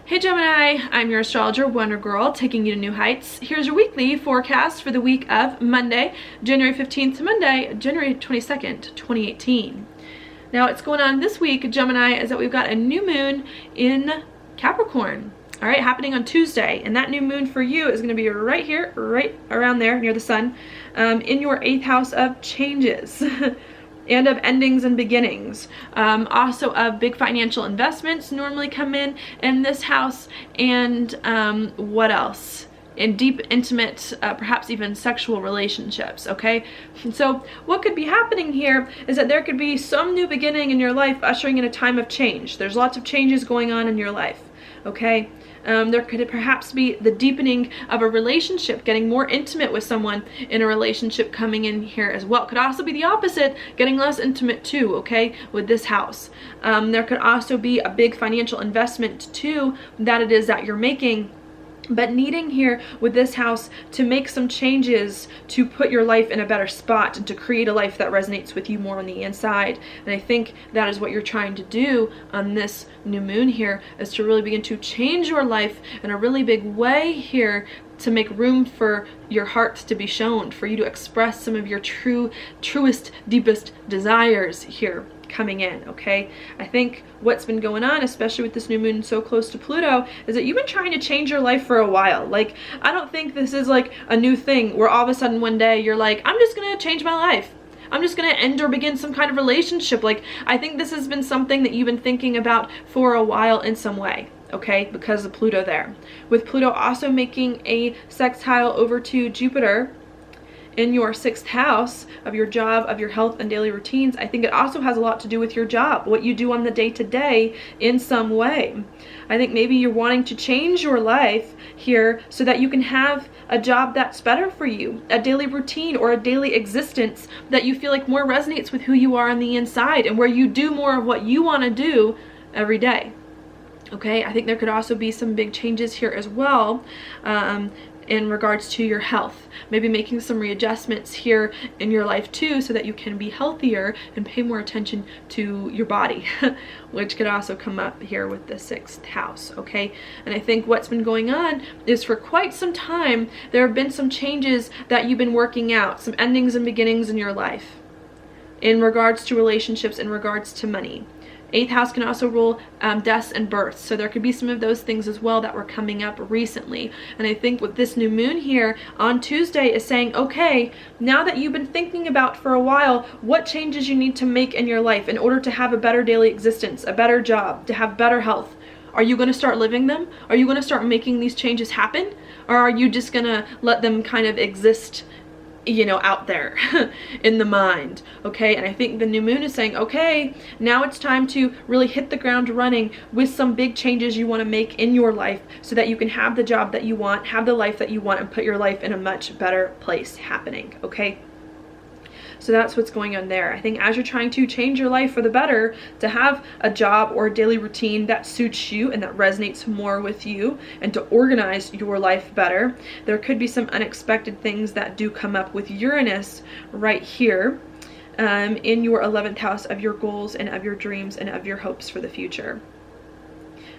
Hey Gemini, I'm your astrologer, Wonder Girl, taking you to new heights. Here's your weekly forecast for the week of Monday, January 15th to Monday, January 22nd, 2018. Now, what's going on this week, Gemini, is that we've got a new moon in Capricorn. All right, happening on Tuesday, and that new moon for you is going to be right here, right around there near the sun, in your 8th house of changes. And of endings and beginnings. Also of big financial investments normally come in this house, and what else? In deep, intimate, perhaps even sexual relationships, okay? So what could be happening here is that there could be some new beginning in your life ushering in a time of change. There's lots of changes going on in your life, okay? There could perhaps be the deepening of a relationship, getting more intimate with someone in a relationship coming in here as well. Could also be the opposite, getting less intimate too, okay, with this house. There could also be a big financial investment too that it is that you're making, but needing here with this house to make some changes to put your life in a better spot and to create a life that resonates with you more on the inside. And I think that is what you're trying to do on this new moon here, is to really begin to change your life in a really big way here, to make room for your heart to be shown, for you to express some of your truest, deepest desires here coming in, okay? I think what's been going on, especially with this new moon so close to Pluto, is that you've been trying to change your life for a while. Like, I don't think this is like a new thing where all of a sudden one day you're like, I'm just gonna change my life. I'm just gonna end or begin some kind of relationship. Like, I think this has been something that you've been thinking about for a while in some way, okay, because of Pluto there. With Pluto also making a sextile over to Jupiter in your 6th house of your job, of your health and daily routines, I think it also has a lot to do with your job, what you do on the day-to-day in some way. I think maybe you're wanting to change your life here so that you can have a job that's better for you, a daily routine or a daily existence that you feel like more resonates with who you are on the inside, and where you do more of what you want to do every day. Okay, I think there could also be some big changes here as well in regards to your health. Maybe making some readjustments here in your life too, so that you can be healthier and pay more attention to your body, which could also come up here with the 6th house, okay? And I think what's been going on is for quite some time, there have been some changes that you've been working out, some endings and beginnings in your life in regards to relationships, in regards to money. 8th house can also rule deaths and births, so there could be some of those things as well that were coming up recently. And I think with this new moon here on Tuesday is saying, okay, now that you've been thinking about for a while what changes you need to make in your life in order to have a better daily existence, a better job, to have better health, are you going to start living them? Are you going to start making these changes happen? Or are you just going to let them kind of exist, you know, out there in the mind, okay? And I think the new moon is saying, okay, now it's time to really hit the ground running with some big changes you want to make in your life so that you can have the job that you want, have the life that you want, and put your life in a much better place happening, okay? So that's what's going on there. I think as you're trying to change your life for the better, to have a job or a daily routine that suits you and that resonates more with you, and to organize your life better, there could be some unexpected things that do come up with Uranus right here in your 11th house of your goals and of your dreams and of your hopes for the future.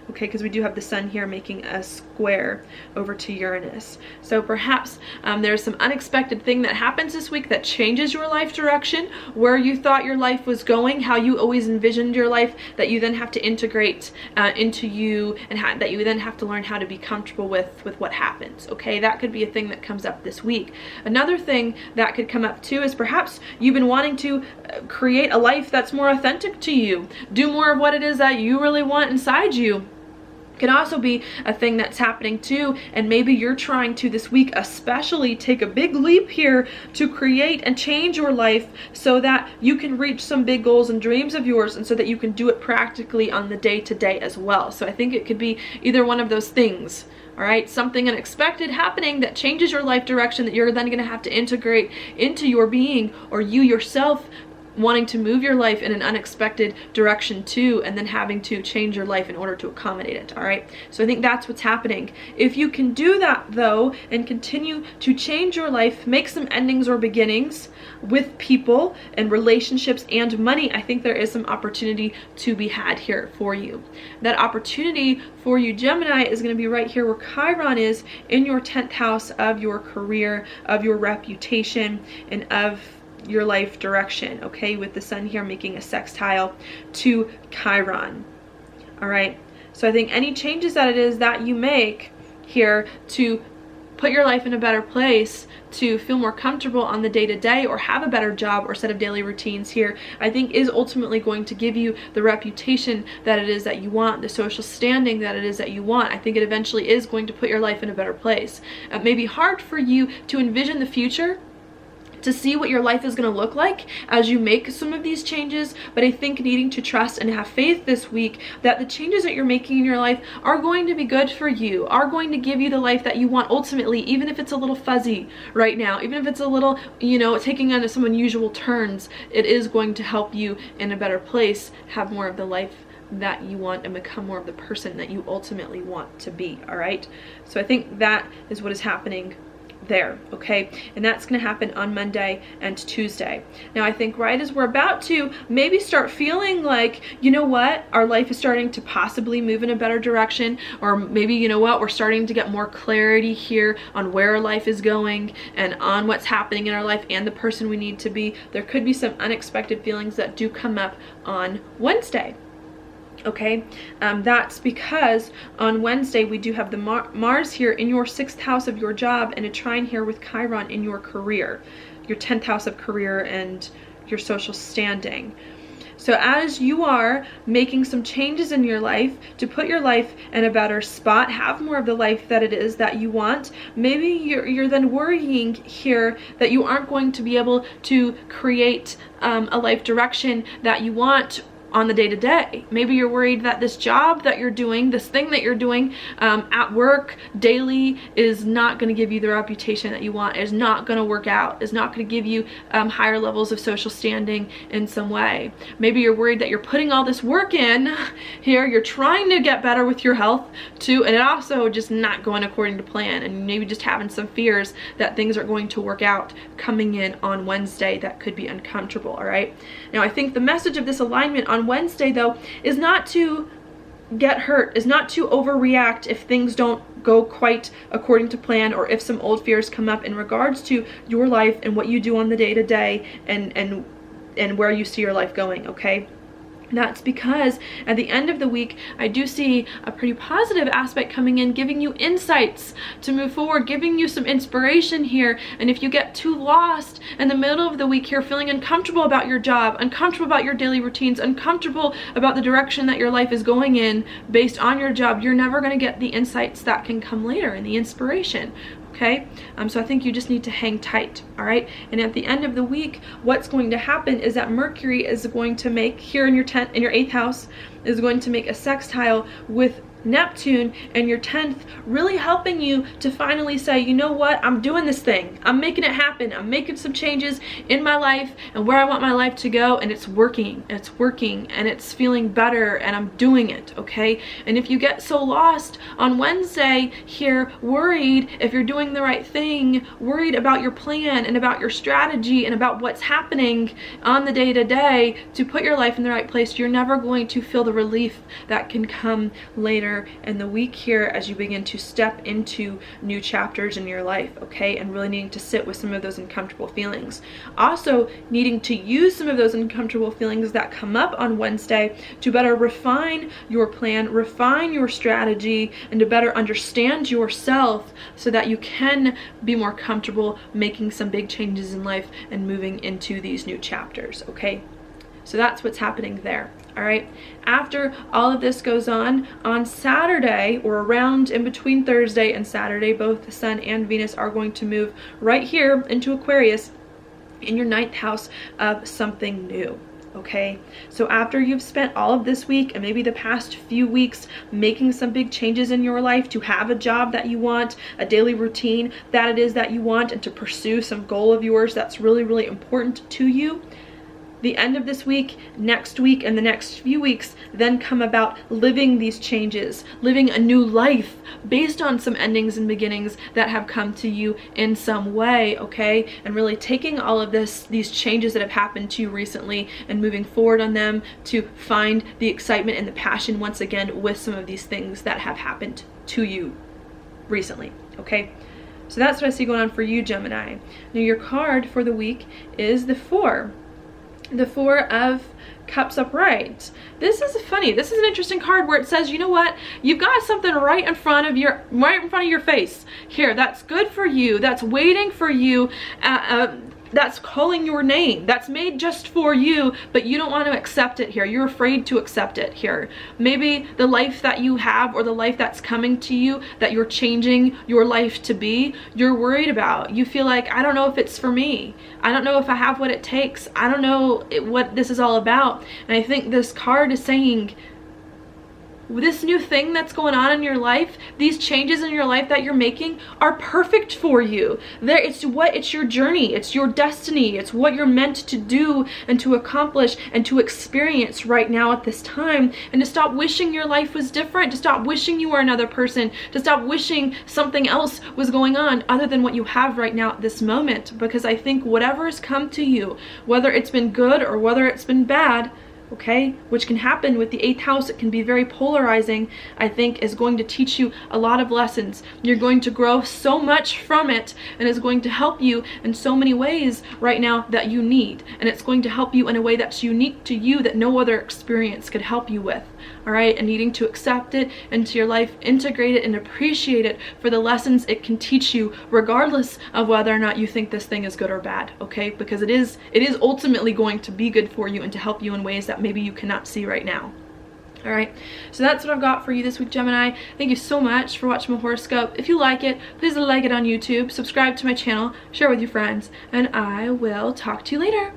Okay, because we do have the sun here making a square over to Uranus. So perhaps there's some unexpected thing that happens this week that changes your life direction, where you thought your life was going, how you always envisioned your life, that you then have to integrate into you, and that you then have to learn how to be comfortable with what happens. Okay, that could be a thing that comes up this week. Another thing that could come up too is perhaps you've been wanting to create a life that's more authentic to you, do more of what it is that you really want inside you. Can also be a thing that's happening too, and maybe you're trying to this week especially take a big leap here to create and change your life so that you can reach some big goals and dreams of yours, and so that you can do it practically on the day-to-day as well. So I think it could be either one of those things. All right, something unexpected happening that changes your life direction that you're then going to have to integrate into your being, or you yourself wanting to move your life in an unexpected direction too, and then having to change your life in order to accommodate it. All right, so I think that's what's happening. If you can do that though and continue to change your life, make some endings or beginnings with people and relationships and money, I think there is some opportunity to be had here for you. That opportunity for you, Gemini, is going to be right here where Chiron is, in your 10th house of your career, of your reputation, and of your life direction, okay, with the sun here making a sextile to Chiron. All right, so I think any changes that it is that you make here to put your life in a better place, to feel more comfortable on the day-to-day, or have a better job or set of daily routines here, I think is ultimately going to give you the reputation that it is that you want, the social standing that it is that you want. I think it eventually is going to put your life in a better place. It may be hard for you to envision the future, to see what your life is going to look like as you make some of these changes, but I think needing to trust and have faith this week that the changes that you're making in your life are going to be good for you, are going to give you the life that you want ultimately, even if it's a little fuzzy right now, even if it's a little, you know, taking on some unusual turns, it is going to help you in a better place, have more of the life that you want, and become more of the person that you ultimately want to be. All right, so I think that is what is happening there, okay, and that's going to happen on Monday and Tuesday. Now I think right as we're about to maybe start feeling like, you know what, our life is starting to possibly move in a better direction, or maybe, you know what, we're starting to get more clarity here on where our life is going and on what's happening in our life and the person we need to be, there could be some unexpected feelings that do come up on Wednesday. Okay, that's because on Wednesday we do have the Mars here in your 6th house of your job, and a trine here with Chiron in your career, your 10th house of career and your social standing. So as you are making some changes in your life to put your life in a better spot, have more of the life that it is that you want, maybe you're then worrying here that you aren't going to be able to create a life direction that you want on the day-to-day. Maybe you're worried that this job that you're doing, this thing that you're doing at work daily, is not going to give you the reputation that you want, is not going to work out, is not going to give you higher levels of social standing in some way. Maybe you're worried that you're putting all this work in here, you're trying to get better with your health too, and it also just not going according to plan, and maybe just having some fears that things are going to work out coming in on Wednesday that could be uncomfortable. All right, now I think the message of this alignment on Wednesday though is not to get hurt, is not to overreact if things don't go quite according to plan, or if some old fears come up in regards to your life and what you do on the day-to-day and where you see your life going. Okay, that's because at the end of the week, I do see a pretty positive aspect coming in, giving you insights to move forward, giving you some inspiration here. And if you get too lost in the middle of the week here, feeling uncomfortable about your job, uncomfortable about your daily routines, uncomfortable about the direction that your life is going in based on your job, you're never going to get the insights that can come later and the inspiration. Okay, so I think you just need to hang tight. All right, and at the end of the week, what's going to happen is that Mercury is going to make here in your 8th house, is going to make a sextile with Neptune in your 10th, really helping you to finally say, you know what, I'm doing this thing, I'm making it happen, I'm making some changes in my life and where I want my life to go, and it's working, and it's feeling better, and I'm doing it. Okay, and if you get so lost on Wednesday here, worried if you're doing the right thing, worried about your plan and about your strategy and about what's happening on the day-to-day to put your life in the right place, you're never going to feel the relief that can come later in the week here as you begin to step into new chapters in your life. Okay, and really needing to sit with some of those uncomfortable feelings, also needing to use some of those uncomfortable feelings that come up on Wednesday to better refine your plan, refine your strategy, and to better understand yourself so that you can be more comfortable making some big changes in life and moving into these new chapters. Okay, so that's what's happening there. All right, after all of this goes on Saturday, or around in between Thursday and Saturday, both the Sun and Venus are going to move right here into Aquarius in your 9th house of something new. Okay, so after you've spent all of this week and maybe the past few weeks making some big changes in your life to have a job that you want, a daily routine that it is that you want, and to pursue some goal of yours that's really, really important to you, the end of this week, next week, and the next few weeks then come about living these changes, living a new life based on some endings and beginnings that have come to you in some way, okay? And really taking all of these changes that have happened to you recently and moving forward on them to find the excitement and the passion once again with some of these things that have happened to you recently, okay? So that's what I see going on for you, Gemini. Now your card for the week is the 4. The 4 of Cups upright. This is funny. This is an interesting card where it says, you know what? You've got something right in front of your face. Here, that's good for you. That's waiting for you. That's calling your name. That's made just for you, but you don't want to accept it here. You're afraid to accept it here. Maybe the life that you have or the life that's coming to you that you're changing your life to be, you're worried about. You feel like, I don't know if it's for me. I don't know if I have what it takes. I don't know what this is all about. And I think this card is saying, this new thing that's going on in your life, these changes in your life that you're making are perfect for you. It's your journey, it's your destiny, it's what you're meant to do and to accomplish and to experience right now at this time. And to stop wishing your life was different, to stop wishing you were another person, to stop wishing something else was going on other than what you have right now at this moment. Because I think whatever has come to you, whether it's been good or whether it's been bad, okay, which can happen with the 8th house, it can be very polarizing, I think is going to teach you a lot of lessons. You're going to grow so much from it, and is going to help you in so many ways right now that you need. And it's going to help you in a way that's unique to you that no other experience could help you with. All right, and needing to accept it into your life, integrate it, and appreciate it for the lessons it can teach you, regardless of whether or not you think this thing is good or bad, okay? Because it is ultimately going to be good for you and to help you in ways that maybe you cannot see right now. All right, so that's what I've got for you this week, Gemini. Thank you so much for watching my horoscope. If you like it, please like it on YouTube, subscribe to my channel, share with your friends, and I will talk to you later.